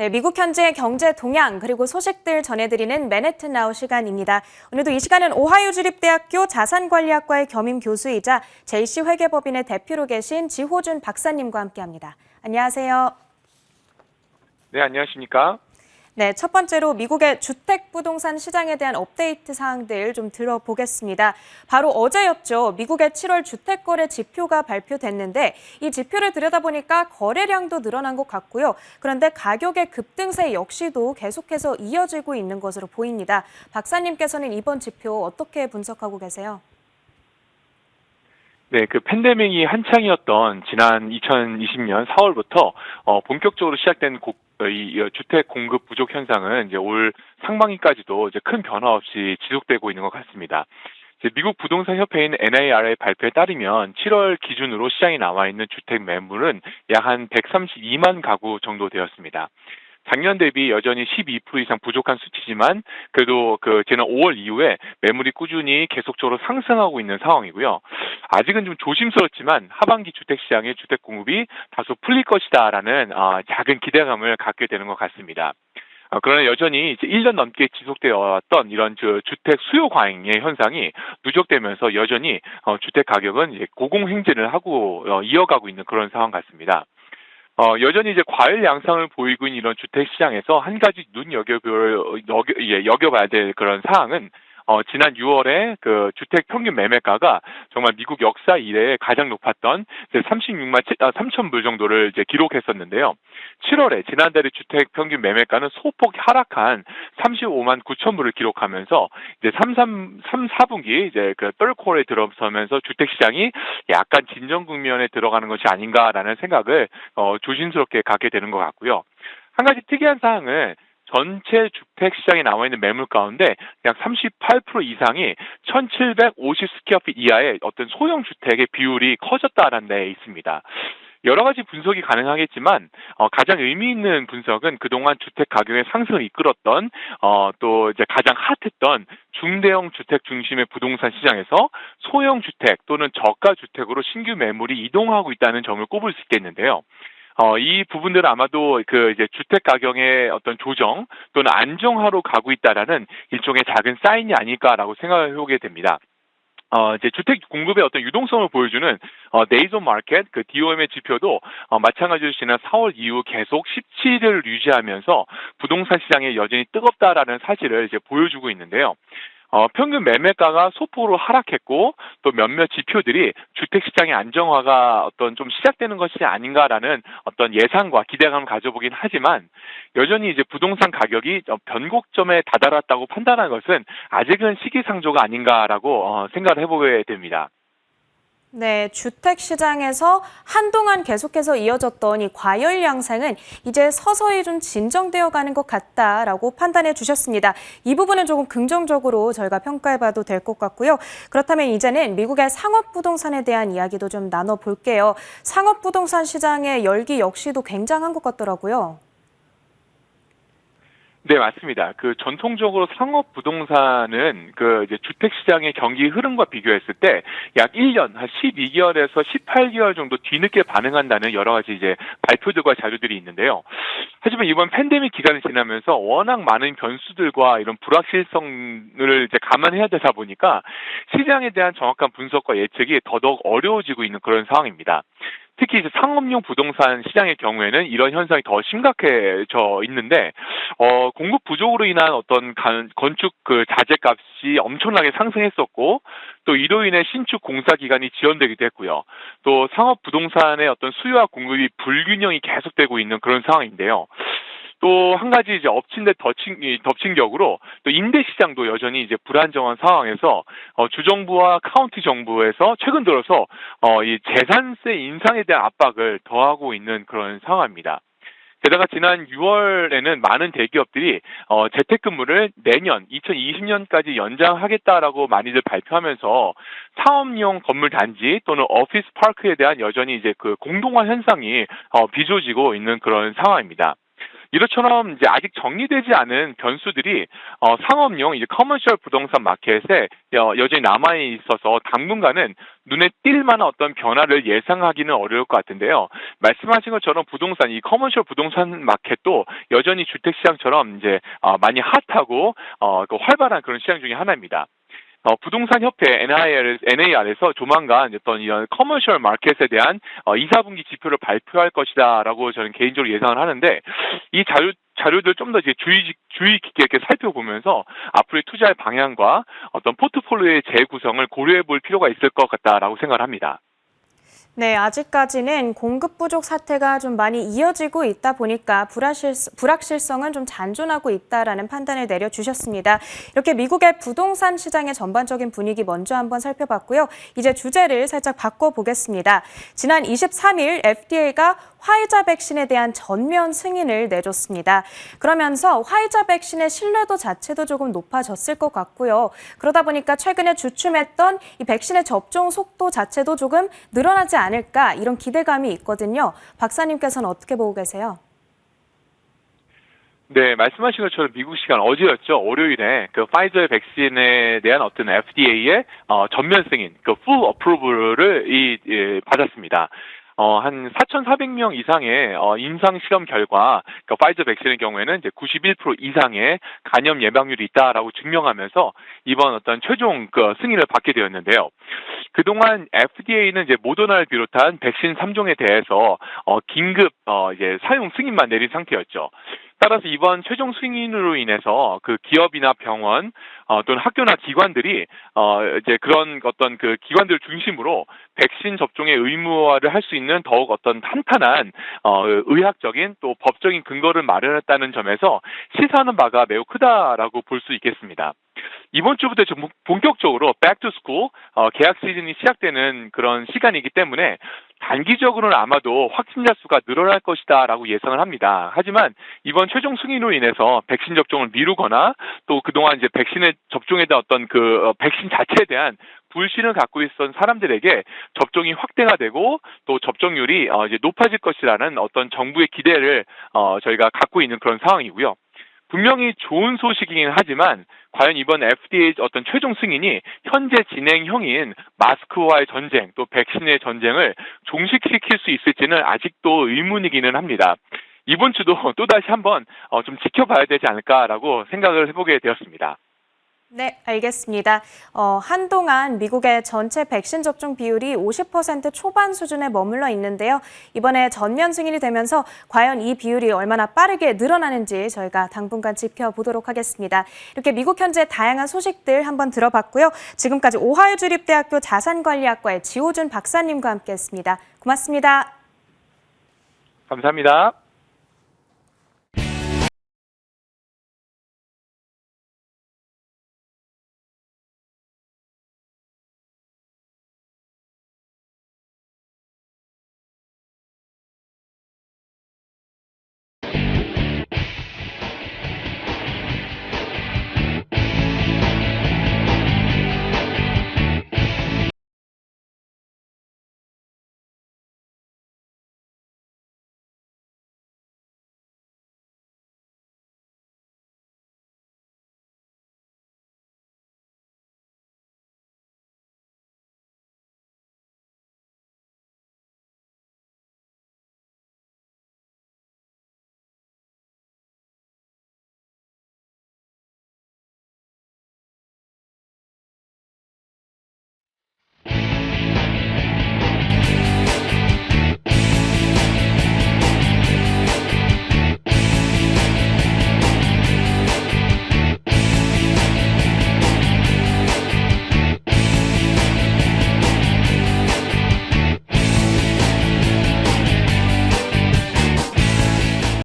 네, 미국 현지의 경제 동향 그리고 소식들 전해드리는 맨해튼 나우 시간입니다. 오늘도 이 시간은 오하이오 주립대학교 자산관리학과의 겸임 교수이자 JC 회계법인의 대표로 계신 지호준 박사님과 함께합니다. 안녕하세요. 네, 안녕하십니까? 네, 첫 번째로 미국의 주택 부동산 시장에 대한 업데이트 사항들 좀 들어보겠습니다. 바로 어제였죠. 미국의 7월 주택 거래 지표가 발표됐는데 이 지표를 들여다보니까 거래량도 늘어난 것 같고요. 그런데 가격의 급등세 역시도 계속해서 이어지고 있는 것으로 보입니다. 박사님께서는 이번 지표 어떻게 분석하고 계세요? 네, 그 팬데믹이 한창이었던 지난 2020년 4월부터 본격적으로 시작된 이 주택 공급 부족 현상은 이제 올 상반기까지도 이제 큰 변화 없이 지속되고 있는 것 같습니다. 이제 미국 부동산 협회인 NAR의 발표에 따르면 7월 기준으로 시장에 나와 있는 주택 매물은 약 한 132만 가구 정도 되었습니다. 작년 대비 여전히 12% 이상 부족한 수치지만 그래도 지난 5월 이후에 매물이 꾸준히 계속적으로 상승하고 있는 상황이고요. 아직은 좀 조심스럽지만 하반기 주택시장의 주택 공급이 다소 풀릴 것이다라는 작은 기대감을 갖게 되는 것 같습니다. 그러나 여전히 이제 1년 넘게 지속되어 왔던 이런 주택 수요 과잉의 현상이 누적되면서 여전히 주택 가격은 이제 고공행진을 하고 이어가고 있는 그런 상황 같습니다. 여전히 이제 과열 양상을 보이고 있는 이런 주택 시장에서 한 가지 여겨봐야 될 그런 사항은 지난 6월에 그 주택 평균 매매가가 정말 미국 역사 이래 가장 높았던 36만 3천 불 정도를 이제 기록했었는데요. 7월에 지난달에 주택 평균 매매가는 소폭 하락한 35만 9천 불을 기록하면서 이제 3, 4분기 이제 그 떨콜에 들어서면서 주택 시장이 약간 진정 국면에 들어가는 것이 아닌가라는 생각을 조심스럽게 갖게 되는 것 같고요. 한 가지 특이한 사항은 전체 주택 시장에 나와 있는 매물 가운데 약 38% 이상이 1,750스퀘어핏 이하의 어떤 소형 주택의 비율이 커졌다라는 데 있습니다. 여러 가지 분석이 가능하겠지만 가장 의미 있는 분석은 그동안 주택 가격의 상승을 이끌었던 또 이제 가장 핫했던 중대형 주택 중심의 부동산 시장에서 소형 주택 또는 저가 주택으로 신규 매물이 이동하고 있다는 점을 꼽을 수 있겠는데요. 이 부분들은 아마도 이제 주택 가격의 어떤 조정 또는 안정화로 가고 있다라는 일종의 작은 사인이 아닐까라고 생각을 해보게 됩니다. 이제 주택 공급의 어떤 유동성을 보여주는 데이즈 온 마켓 그 DOM의 지표도 마찬가지로 지난 4월 이후 계속 17을 유지하면서 부동산 시장이 여전히 뜨겁다라는 사실을 이제 보여주고 있는데요. 평균 매매가가 소폭으로 하락했고 또 몇몇 지표들이 주택 시장의 안정화가 어떤 좀 시작되는 것이 아닌가라는 어떤 예상과 기대감을 가져보긴 하지만 여전히 이제 부동산 가격이 변곡점에 다다랐다고 판단하는 것은 아직은 시기상조가 아닌가라고 생각을 해보게 됩니다. 네, 주택 시장에서 한동안 계속해서 이어졌던 이 과열 양상은 이제 서서히 좀 진정되어 가는 것 같다라고 판단해 주셨습니다. 이 부분은 조금 긍정적으로 저희가 평가해 봐도 될 것 같고요. 그렇다면 이제는 미국의 상업 부동산에 대한 이야기도 좀 나눠 볼게요. 상업 부동산 시장의 열기 역시도 굉장한 것 같더라고요. 네, 맞습니다. 전통적으로 상업 부동산은 이제 주택 시장의 경기 흐름과 비교했을 때 약 1년, 한 12개월에서 18개월 정도 뒤늦게 반응한다는 여러 가지 이제 발표들과 자료들이 있는데요. 하지만 이번 팬데믹 기간을 지나면서 워낙 많은 변수들과 이런 불확실성을 이제 감안해야 되다 보니까 시장에 대한 정확한 분석과 예측이 더더욱 어려워지고 있는 그런 상황입니다. 특히 이제 상업용 부동산 시장의 경우에는 이런 현상이 더 심각해져 있는데, 공급 부족으로 인한 어떤 건축 자재값이 엄청나게 상승했었고, 또 이로 인해 신축 공사 기간이 지연되기도 했고요. 또 상업 부동산의 어떤 수요와 공급이 불균형이 계속되고 있는 그런 상황인데요. 또 한 가지 이제 엎친 데 덮친 격으로 또 임대 시장도 여전히 이제 불안정한 상황에서 주정부와 카운티 정부에서 최근 들어서 이 재산세 인상에 대한 압박을 더하고 있는 그런 상황입니다. 게다가 지난 6월에는 많은 대기업들이 재택근무를 내년 2020년까지 연장하겠다라고 많이들 발표하면서 사업용 건물 단지 또는 오피스 파크에 대한 여전히 이제 공동화 현상이 빚어지고 있는 그런 상황입니다. 이것처럼 이제 아직 정리되지 않은 변수들이 상업용 이제 커머셜 부동산 마켓에 여전히 남아 있어서 당분간은 눈에 띌 만한 어떤 변화를 예상하기는 어려울 것 같은데요. 말씀하신 것처럼 부동산, 이 커머셜 부동산 마켓도 여전히 주택 시장처럼 이제 많이 핫하고 그 활발한 그런 시장 중에 하나입니다. 부동산 협회 NAR에서 조만간 어떤 이런 커머셜 마켓에 대한 2, 4분기 지표를 발표할 것이다라고 저는 개인적으로 예상을 하는데 이 자료들 좀 더 이제 주의 깊게 이렇게 살펴보면서 앞으로의 투자의 방향과 어떤 포트폴리오의 재구성을 고려해 볼 필요가 있을 것 같다라고 생각을 합니다. 네, 아직까지는 공급 부족 사태가 좀 많이 이어지고 있다 보니까 불확실성은 좀 잔존하고 있다라는 판단을 내려주셨습니다. 이렇게 미국의 부동산 시장의 전반적인 분위기 먼저 한번 살펴봤고요. 이제 주제를 살짝 바꿔보겠습니다. 지난 23일 FDA가 화이자 백신에 대한 전면 승인을 내줬습니다. 그러면서 화이자 백신의 신뢰도 자체도 조금 높아졌을 것 같고요. 그러다 보니까 최근에 주춤했던 이 백신의 접종 속도 자체도 조금 늘어나지 않을까 이런 기대감이 있거든요. 박사님께서는 어떻게 보고 계세요? 네, 말씀하신 것처럼 미국 시간 어제였죠. 월요일에 그 파이저 백신에 대한 어떤 FDA의 전면 승인, 그 full approval을 받았습니다. 한 4,400명 이상의 임상 실험 결과, 그 파이저 백신의 경우에는 이제 91% 이상의 감염 예방률이 있다라고 증명하면서 이번 어떤 최종 그 승인을 받게 되었는데요. 그동안 FDA는 이제 모더나를 비롯한 백신 3종에 대해서 긴급 이제 사용 승인만 내린 상태였죠. 따라서 이번 최종 승인으로 인해서 그 기업이나 병원 또는 학교나 기관들이 이제 그런 어떤 그 기관들 중심으로 백신 접종의 의무화를 할 수 있는 더욱 어떤 탄탄한 의학적인 또 법적인 근거를 마련했다는 점에서 시사하는 바가 매우 크다라고 볼 수 있겠습니다. 이번 주부터 좀 본격적으로 back to school 개학 시즌이 시작되는 그런 시간이기 때문에 단기적으로는 아마도 확진자 수가 늘어날 것이다라고 예상을 합니다. 하지만 이번 최종 승인으로 인해서 백신 접종을 미루거나 또 그동안 이제 백신에 접종에 대한 어떤 그 백신 자체에 대한 불신을 갖고 있었던 사람들에게 접종이 확대가 되고 또 접종률이 이제 높아질 것이라는 어떤 정부의 기대를 저희가 갖고 있는 그런 상황이고요. 분명히 좋은 소식이긴 하지만 과연 이번 FDA 어떤 최종 승인이 현재 진행형인 마스크와의 전쟁 또 백신의 전쟁을 종식시킬 수 있을지는 아직도 의문이기는 합니다. 이번 주도 또다시 한번 좀 지켜봐야 되지 않을까라고 생각을 해보게 되었습니다. 네, 알겠습니다. 한동안 미국의 전체 백신 접종 비율이 50% 초반 수준에 머물러 있는데요. 이번에 전면 승인이 되면서 과연 이 비율이 얼마나 빠르게 늘어나는지 저희가 당분간 지켜보도록 하겠습니다. 이렇게 미국 현재 다양한 소식들 한번 들어봤고요. 지금까지 오하이오 주립대학교 자산관리학과의 지호준 박사님과 함께했습니다. 고맙습니다. 감사합니다.